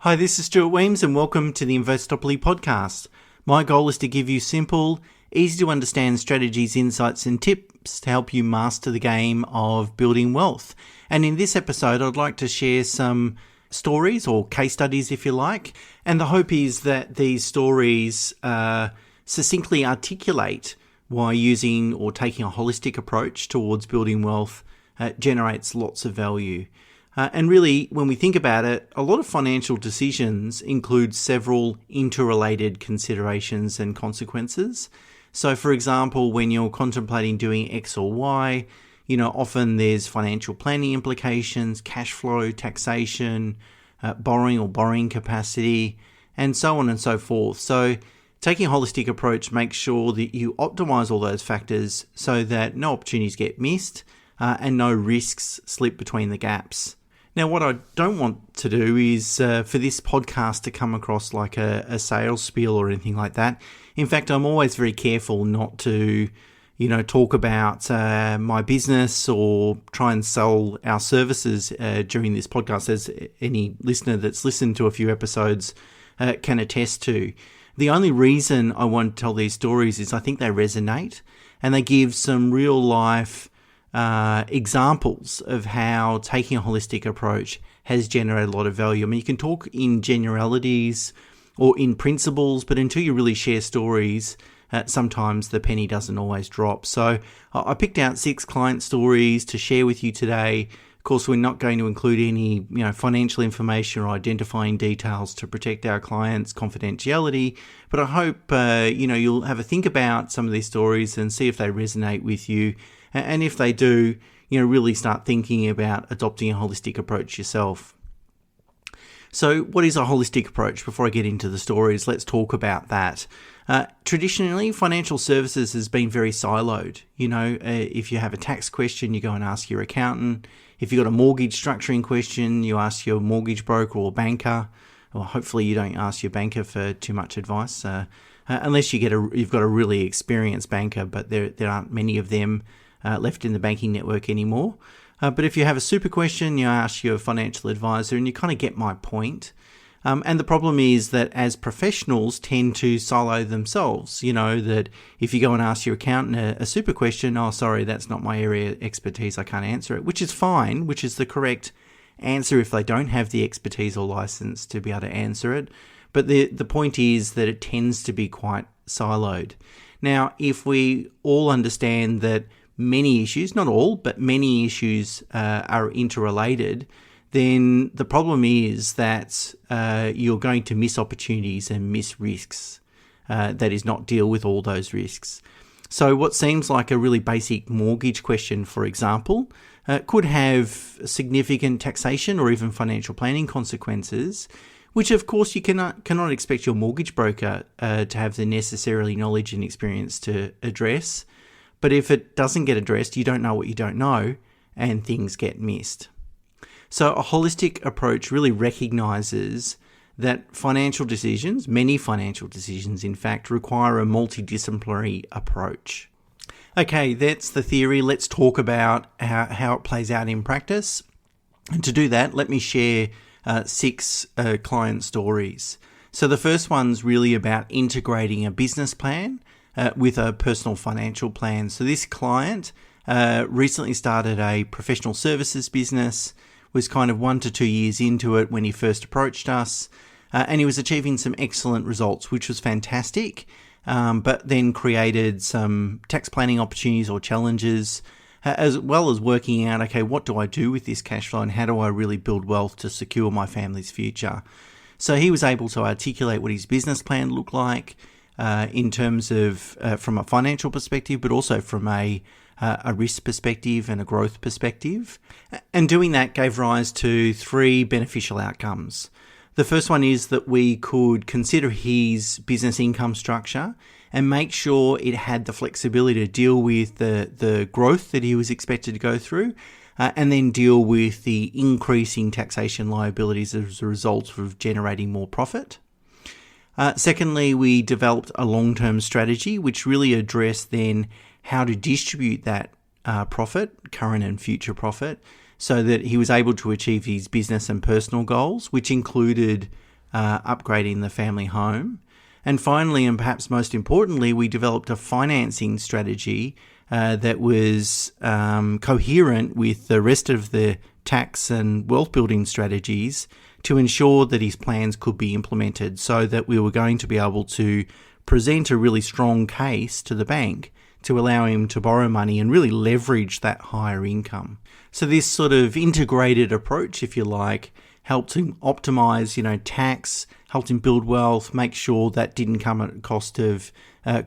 Hi, this is Stuart Weems and welcome to the Inadvertently podcast. My goal is to give you simple, easy to understand strategies, insights and tips to help you master the game of building wealth. And in this episode, I'd like to share some stories or case studies, if you like. And the hope is that these stories succinctly articulate why using or taking a holistic approach towards building wealth generates lots of value. And really, when we think about it, a lot of financial decisions include several interrelated considerations and consequences. So, for example, when you're contemplating doing X or Y, often there's financial planning implications, cash flow, taxation, borrowing capacity, and so on and so forth. So, taking a holistic approach makes sure that you optimize all those factors so that no opportunities get missed and no risks slip between the gaps. Now, what I don't want to do is for this podcast to come across like a sales spiel or anything like that. In fact, I'm always very careful not to, talk about my business or try and sell our services during this podcast, as any listener that's listened to a few episodes can attest to. The only reason I want to tell these stories is I think they resonate and they give some real life examples of how taking a holistic approach has generated a lot of value. I mean, you can talk in generalities or in principles, but until you really share stories, sometimes the penny doesn't always drop. So I picked out 6 client stories to share with you today. Of course, we're not going to include any, financial information or identifying details to protect our clients' confidentiality. But I hope, you'll have a think about some of these stories and see if they resonate with you. And if they do, really start thinking about adopting a holistic approach yourself. So what is a holistic approach? Before I get into the stories, let's talk about that. Traditionally, financial services has been very siloed. If you have a tax question, you go and ask your accountant. If you've got a mortgage structuring question, you ask your mortgage broker or banker. Well, hopefully you don't ask your banker for too much advice, unless you've got a really experienced banker, but there aren't many of them left in the banking network anymore. But if you have a super question, you ask your financial advisor, and you kind of get my point. And the problem is that as professionals tend to silo themselves, that if you go and ask your accountant a super question, oh, sorry, that's not my area of expertise, I can't answer it, which is fine, which is the correct answer if they don't have the expertise or license to be able to answer it. But the point is that it tends to be quite siloed. Now, if we all understand that many issues, not all, but many issues are interrelated, then the problem is that you're going to miss opportunities and miss risks. That is, not deal with all those risks. So what seems like a really basic mortgage question, for example, could have significant taxation or even financial planning consequences, which of course you cannot expect your mortgage broker to have the necessarily knowledge and experience to address. But if it doesn't get addressed, you don't know what you don't know, and things get missed. So a holistic approach really recognizes that financial decisions, many financial decisions in fact, require a multidisciplinary approach. Okay, that's the theory. Let's talk about how it plays out in practice. And to do that, let me share 6 client stories. So the first one's really about integrating a business plan with a personal financial plan. So this client recently started a professional services business, was kind of 1 to 2 years into it when he first approached us, and he was achieving some excellent results, which was fantastic, but then created some tax planning opportunities or challenges, as well as working out, okay, what do I do with this cash flow and how do I really build wealth to secure my family's future? So he was able to articulate what his business plan looked like, in terms of from a financial perspective, but also from a risk perspective and a growth perspective. And doing that gave rise to 3 beneficial outcomes. The first one is that we could consider his business income structure and make sure it had the flexibility to deal with the growth that he was expected to go through, and then deal with the increasing taxation liabilities as a result of generating more profit. Secondly, we developed a long-term strategy which really addressed then how to distribute that profit, current and future profit, so that he was able to achieve his business and personal goals, which included upgrading the family home. And finally, and perhaps most importantly, we developed a financing strategy that was coherent with the rest of the tax and wealth building strategies to ensure that his plans could be implemented, so that we were going to be able to present a really strong case to the bank to allow him to borrow money and really leverage that higher income. So this sort of integrated approach, if you like, helped him optimize, tax, helped him build wealth, make sure that didn't come at the cost of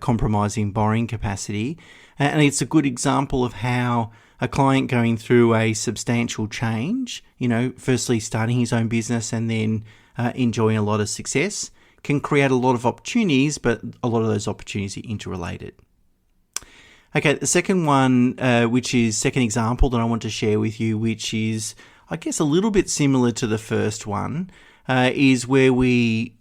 compromising borrowing capacity. And it's a good example of how a client going through a substantial change, firstly starting his own business and then enjoying a lot of success, can create a lot of opportunities, but a lot of those opportunities are interrelated. Okay, the second one, second example that I want to share with you, which is, I guess, a little bit similar to the first one, is where we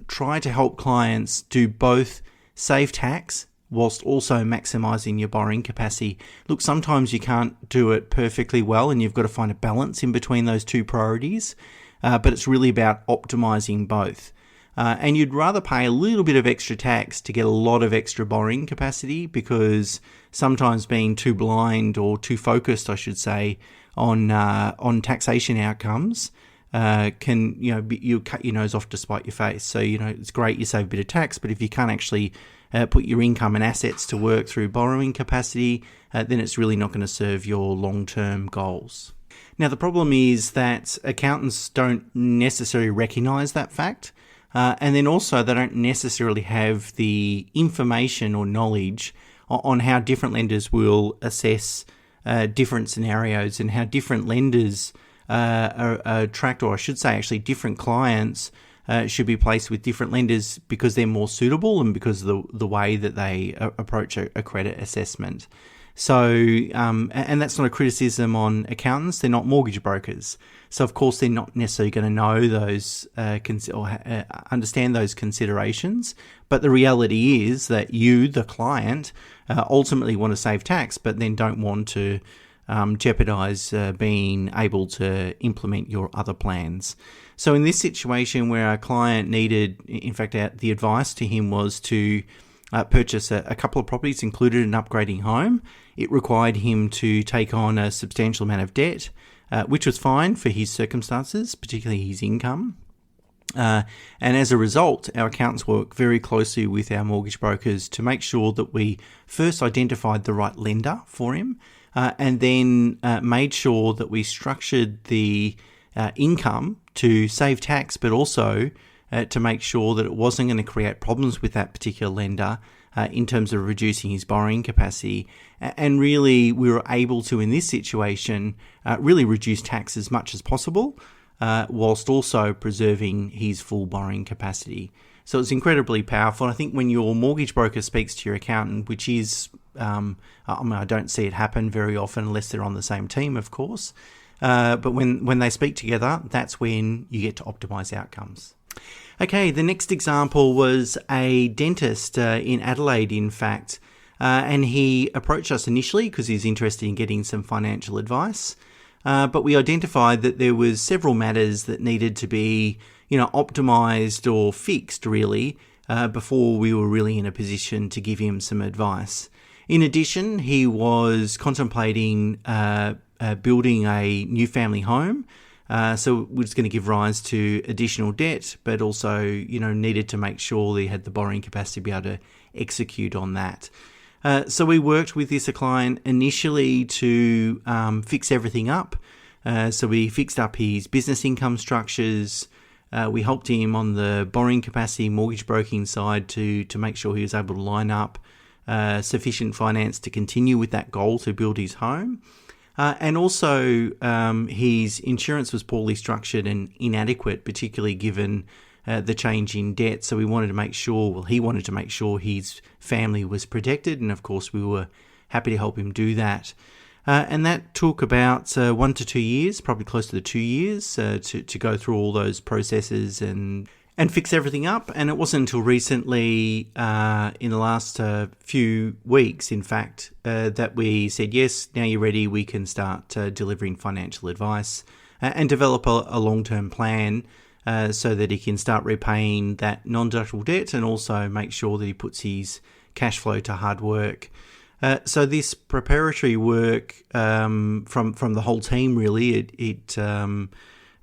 try to help clients do both save tax whilst also maximising your borrowing capacity. Look, sometimes you can't do it perfectly well and you've got to find a balance in between those two priorities, but it's really about optimising both. And you'd rather pay a little bit of extra tax to get a lot of extra borrowing capacity, because sometimes being too blind or too focused, I should say, on taxation outcomes can, you cut your nose off to spite your face. So, it's great you save a bit of tax, but if you can't actually put your income and assets to work through borrowing capacity, then it's really not going to serve your long-term goals. Now, the problem is that accountants don't necessarily recognise that fact. And then also they don't necessarily have the information or knowledge on how different lenders will assess different scenarios, and how different lenders attract, or I should say actually different clients should be placed with different lenders because they're more suitable and because of the way that they approach a credit assessment. So, and that's not a criticism on accountants. They're not mortgage brokers. So, of course, they're not necessarily going to know those understand those considerations. But the reality is that you, the client, ultimately want to save tax, but then don't want to jeopardise being able to implement your other plans. So, in this situation where our client needed, in fact, the advice to him was to purchase a couple of properties, included an upgrading home. It required him to take on a substantial amount of debt, which was fine for his circumstances, particularly his income. And as a result, our accountants work very closely with our mortgage brokers to make sure that we first identified the right lender for him, and then made sure that we structured the income to save tax, but also to make sure that it wasn't going to create problems with that particular lender in terms of reducing his borrowing capacity. And really, we were able to, in this situation, really reduce tax as much as possible, whilst also preserving his full borrowing capacity. So it's incredibly powerful. And I think when your mortgage broker speaks to your accountant, which is, I don't see it happen very often unless they're on the same team, of course. But when they speak together, that's when you get to optimise outcomes. Okay, the next example was a dentist in Adelaide, in fact, and he approached us initially because he's interested in getting some financial advice, but we identified that there was several matters that needed to be, optimised or fixed, really, before we were really in a position to give him some advice. In addition, he was contemplating building a new family home. So we're just going to give rise to additional debt, but also, needed to make sure they had the borrowing capacity to be able to execute on that. So we worked with this client initially to fix everything up. So we fixed up his business income structures. We helped him on the borrowing capacity mortgage broking side to make sure he was able to line up sufficient finance to continue with that goal to build his home. And also, his insurance was poorly structured and inadequate, particularly given the change in debt. So he wanted to make sure his family was protected. And of course, we were happy to help him do that. And that took about 1 to 2 years, probably close to the 2 years, to go through all those processes and fix everything up. And it wasn't until recently, in the last few weeks, in fact, that we said, yes, now you're ready, we can start delivering financial advice and develop a long-term plan so that he can start repaying that non-deductible debt and also make sure that he puts his cash flow to hard work. So this preparatory work from the whole team, really, it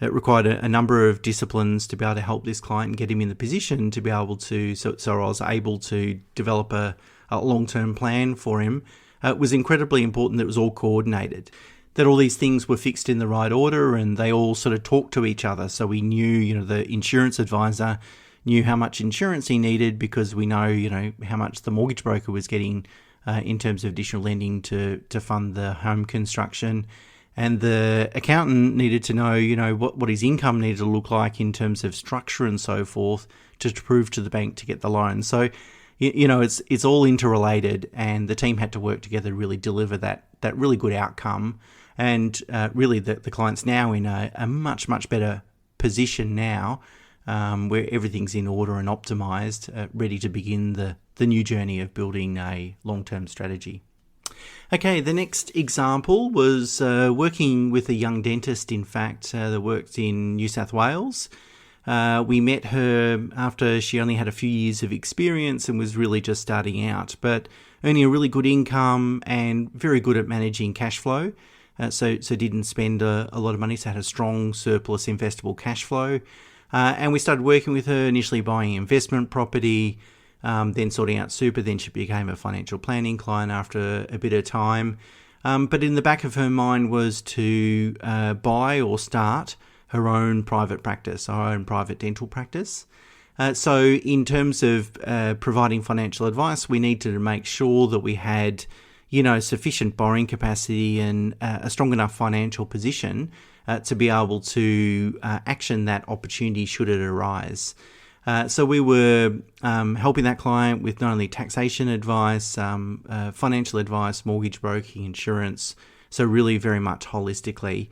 required a number of disciplines to be able to help this client and get him in the position to be able to, so I was able to develop a long-term plan for him. It was incredibly important that it was all coordinated, that all these things were fixed in the right order and they all sort of talked to each other. So we knew, the insurance advisor knew how much insurance he needed because we know, how much the mortgage broker was getting in terms of additional lending to fund the home construction. And the accountant needed to know, what his income needed to look like in terms of structure and so forth to prove to the bank to get the loan. So, it's all interrelated, and the team had to work together to really deliver that really good outcome. And really, the client's now in a much, much better position now, where everything's in order and optimised, ready to begin the new journey of building a long-term strategy. Okay, the next example was working with a young dentist, in fact, that worked in New South Wales. We met her after she only had a few years of experience and was really just starting out, but earning a really good income and very good at managing cash flow. So didn't spend a lot of money, so had a strong surplus investable cash flow. And we started working with her, initially buying investment property, then sorting out super. Then she became a financial planning client after a bit of time. But in the back of her mind was to buy or start her own private practice, her own private dental practice. So in terms of providing financial advice, we needed to make sure that we had, sufficient borrowing capacity and a strong enough financial position to be able to action that opportunity should it arise. So we were helping that client with not only taxation advice, financial advice, mortgage broking, insurance, so really very much holistically.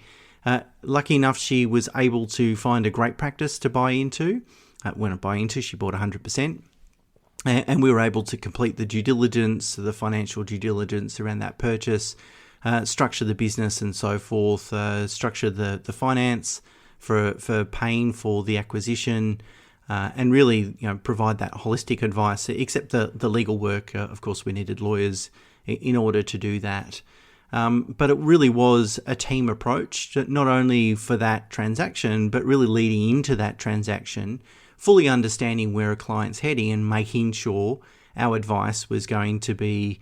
Lucky enough, she was able to find a great practice to buy into. She bought 100%. And we were able to complete the due diligence, the financial due diligence around that purchase, structure the business and so forth, structure the finance for paying for the acquisition, and really provide that holistic advice, except the legal work. Of course, we needed lawyers in order to do that. But it really was a team approach, not only for that transaction, but really leading into that transaction, fully understanding where a client's heading and making sure our advice was going to be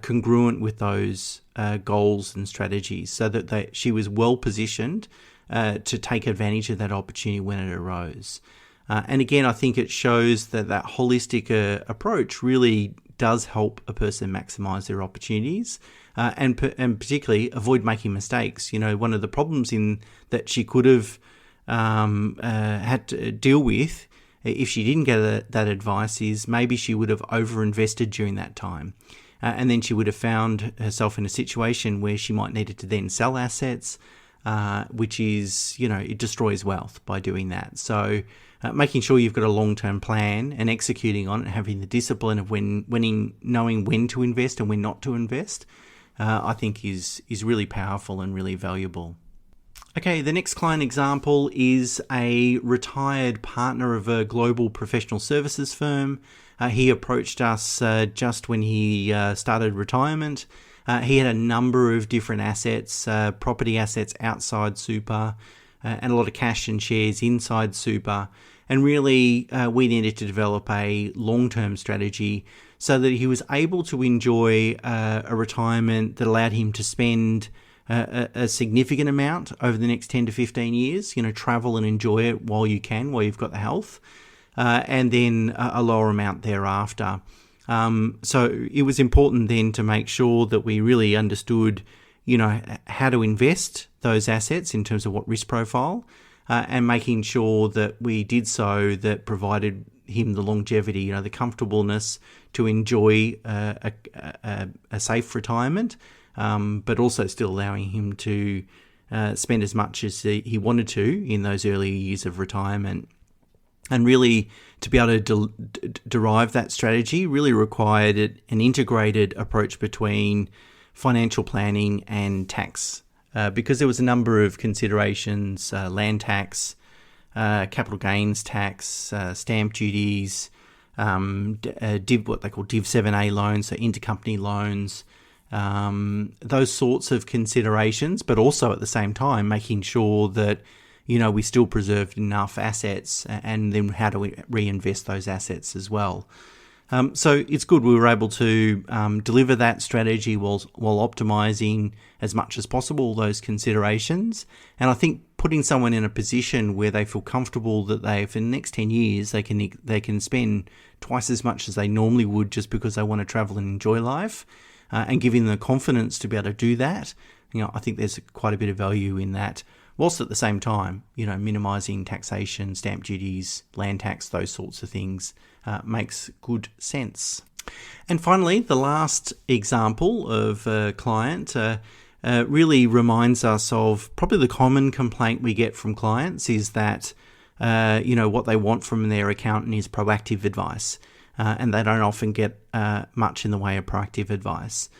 congruent with those goals and strategies, so that she was well positioned to take advantage of that opportunity when it arose. And again, I think it shows that holistic approach really does help a person maximise their opportunities and particularly avoid making mistakes. One of the problems in that she could have had to deal with if she didn't get that advice is maybe she would have overinvested during that time. And then she would have found herself in a situation where she might needed to then sell assets, which is, it destroys wealth by doing that. So making sure you've got a long-term plan and executing on it, having the discipline of knowing when to invest and when not to invest, I think is really powerful and really valuable. Okay, the next client example is a retired partner of a global professional services firm. He approached us just when he started retirement. He had a number of different assets, property assets outside super, and a lot of cash and shares inside super. And really, we needed to develop a long-term strategy so that he was able to enjoy a retirement that allowed him to spend a significant amount over the next 10 to 15 years, travel and enjoy it while you can, while you've got the health, and then a lower amount thereafter. So it was important then to make sure that we really understood, how to invest those assets in terms of what risk profile, and making sure that we did so that provided him the longevity, the comfortableness to enjoy a safe retirement, but also still allowing him to spend as much as he wanted to in those early years of retirement. And really, to be able to derive that strategy really required an integrated approach between financial planning and tax, because there was a number of considerations, land tax, capital gains tax, stamp duties, what they call Div 7A loans, so intercompany loans, those sorts of considerations, but also at the same time making sure that, we still preserved enough assets, and then how do we reinvest those assets as well. So it's good we were able to deliver that strategy while optimising as much as possible those considerations. And I think putting someone in a position where they feel comfortable that for the next 10 years they can spend twice as much as they normally would just because they want to travel and enjoy life, and giving them the confidence to be able to do that. I think there's quite a bit of value in that, whilst at the same time, minimising taxation, stamp duties, land tax, those sorts of things makes good sense. And finally, the last example of a client really reminds us of probably the common complaint we get from clients is that, what they want from their accountant is proactive advice, and they don't often get much in the way of proactive advice.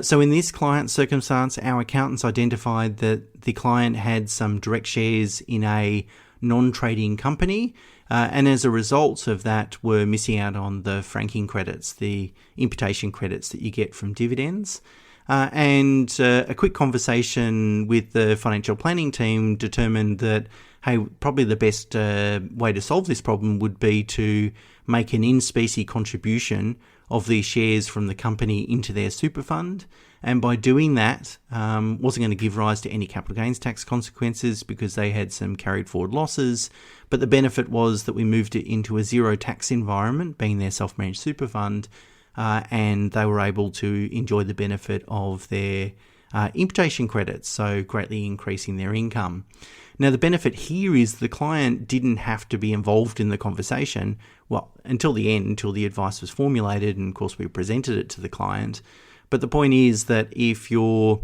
So in this client circumstance, our accountants identified that the client had some direct shares in a non-trading company, and as a result of that were missing out on the franking credits, the imputation credits that you get from dividends. And a quick conversation with the financial planning team determined that, hey, probably the best way to solve this problem would be to make an in-specie contribution of these shares from the company into their super fund. And by doing that, wasn't going to give rise to any capital gains tax consequences because they had some carried forward losses. But the benefit was that we moved it into a zero tax environment, being their self-managed super fund, and they were able to enjoy the benefit of their imputation credits, so greatly increasing their income. Now, the benefit here is the client didn't have to be involved in the conversation, until the end, until the advice was formulated, and of course we presented it to the client. But the point is that if your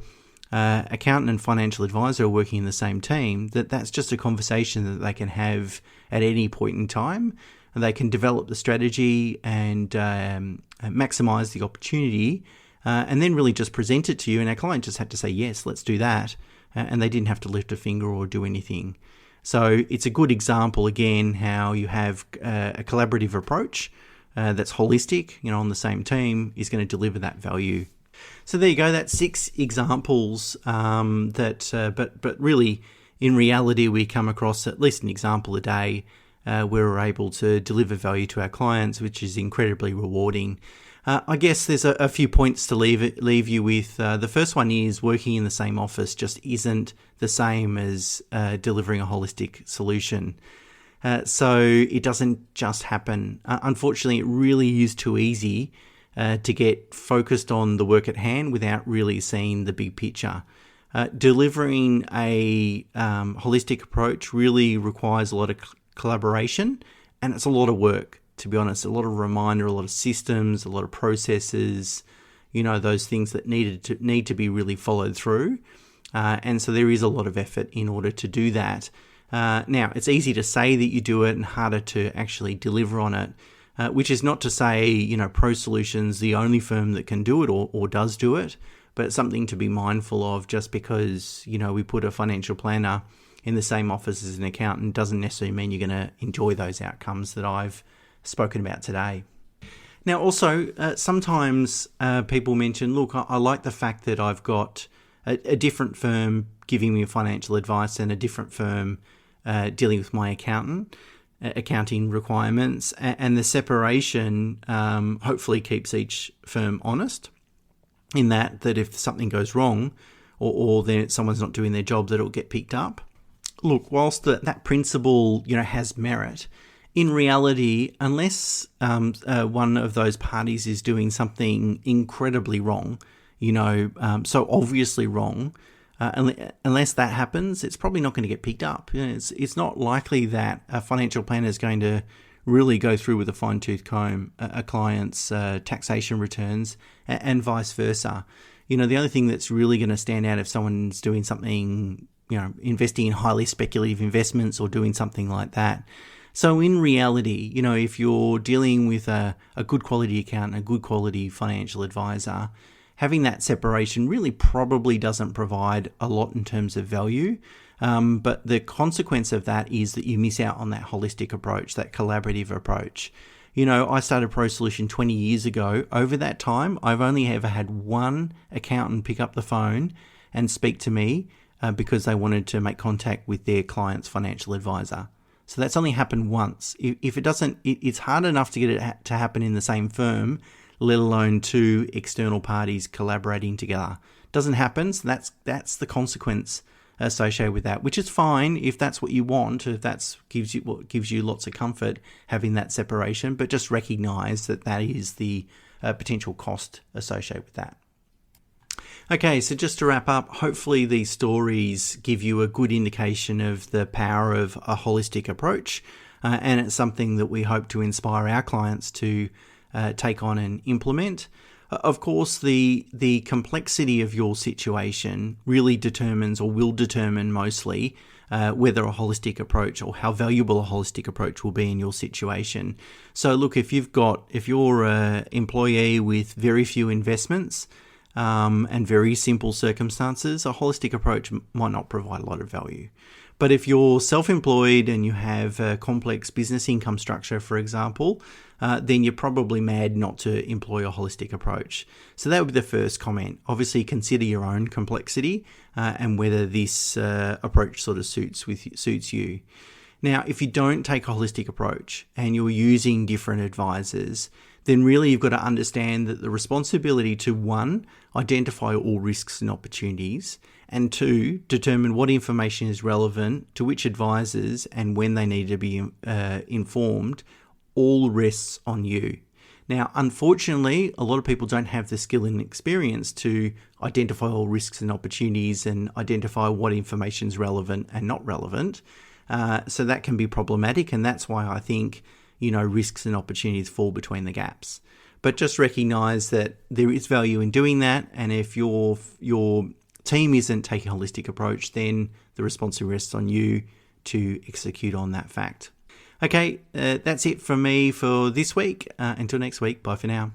accountant and financial advisor are working in the same team, that's just a conversation that they can have at any point in time. And they can develop the strategy and maximise the opportunity, and then really just present it to you. And our client just had to say, yes, let's do that. And they didn't have to lift a finger or do anything. So it's a good example, again, how you have a collaborative approach that's holistic, on the same team, is going to deliver that value. So there you go. That's 6 examples but really, in reality, we come across at least an example a day where we're able to deliver value to our clients, which is incredibly rewarding. I guess there's a few points to leave you with. The first one is working in the same office just isn't the same as delivering a holistic solution. So it doesn't just happen. Unfortunately, it really is too easy to get focused on the work at hand without really seeing the big picture. Delivering a holistic approach really requires a lot of collaboration, and it's a lot of work. To be honest, a lot of reminder, a lot of systems, a lot of processes, those things that need to be really followed through. And so there is a lot of effort in order to do that. Now, it's easy to say that you do it and harder to actually deliver on it, which is not to say, ProSolution's the only firm that can do it or does do it, but it's something to be mindful of. Just because, we put a financial planner in the same office as an accountant doesn't necessarily mean you're going to enjoy those outcomes that I've spoken about today. Now, also, sometimes people mention, look, I like the fact that I've got a different firm giving me financial advice and a different firm dealing with my accounting requirements, and the separation hopefully keeps each firm honest in that if something goes wrong or someone's not doing their job, that it'll get picked up. Look, whilst that principle has merit, in reality, unless one of those parties is doing something incredibly wrong, so obviously wrong, unless that happens, it's probably not going to get picked up. It's not likely that a financial planner is going to really go through with a fine-tooth comb a client's taxation returns and vice versa. The only thing that's really going to stand out if someone's doing something, investing in highly speculative investments or doing something like that. So in reality, if you're dealing with a good quality accountant, a good quality financial advisor, having that separation really probably doesn't provide a lot in terms of value. But the consequence of that is that you miss out on that holistic approach, that collaborative approach. I started ProSolution 20 years ago. Over that time, I've only ever had one accountant pick up the phone and speak to me because they wanted to make contact with their client's financial advisor. So that's only happened once. If it doesn't, it's hard enough to get it to happen in the same firm, let alone two external parties collaborating together. Doesn't happen, so that's the consequence associated with that, which is fine if that's what you want, if that gives you lots of comfort having that separation, but just recognize that is the potential cost associated with that. Okay, so just to wrap up, hopefully these stories give you a good indication of the power of a holistic approach, and it's something that we hope to inspire our clients to take on and implement. Of course, the complexity of your situation really determines, or will determine mostly, whether a holistic approach or how valuable a holistic approach will be in your situation. So look, if you're an employee with very few investments, and very simple circumstances, a holistic approach might not provide a lot of value. But if you're self-employed and you have a complex business income structure, for example, then you're probably mad not to employ a holistic approach. So that would be the first comment. Obviously, consider your own complexity and whether this approach sort of suits you. Now, if you don't take a holistic approach and you're using different advisors, then really you've got to understand that the responsibility to, one, identify all risks and opportunities, and two, determine what information is relevant to which advisors and when they need to be informed, all rests on you. Now, unfortunately, a lot of people don't have the skill and experience to identify all risks and opportunities and identify what information is relevant and not relevant. So that can be problematic, and that's why I think risks and opportunities fall between the gaps. But just recognize that there is value in doing that, and if your team isn't taking a holistic approach, then the responsibility rests on you to execute on that fact. Okay, that's it from me for this week. Until next week, bye for now.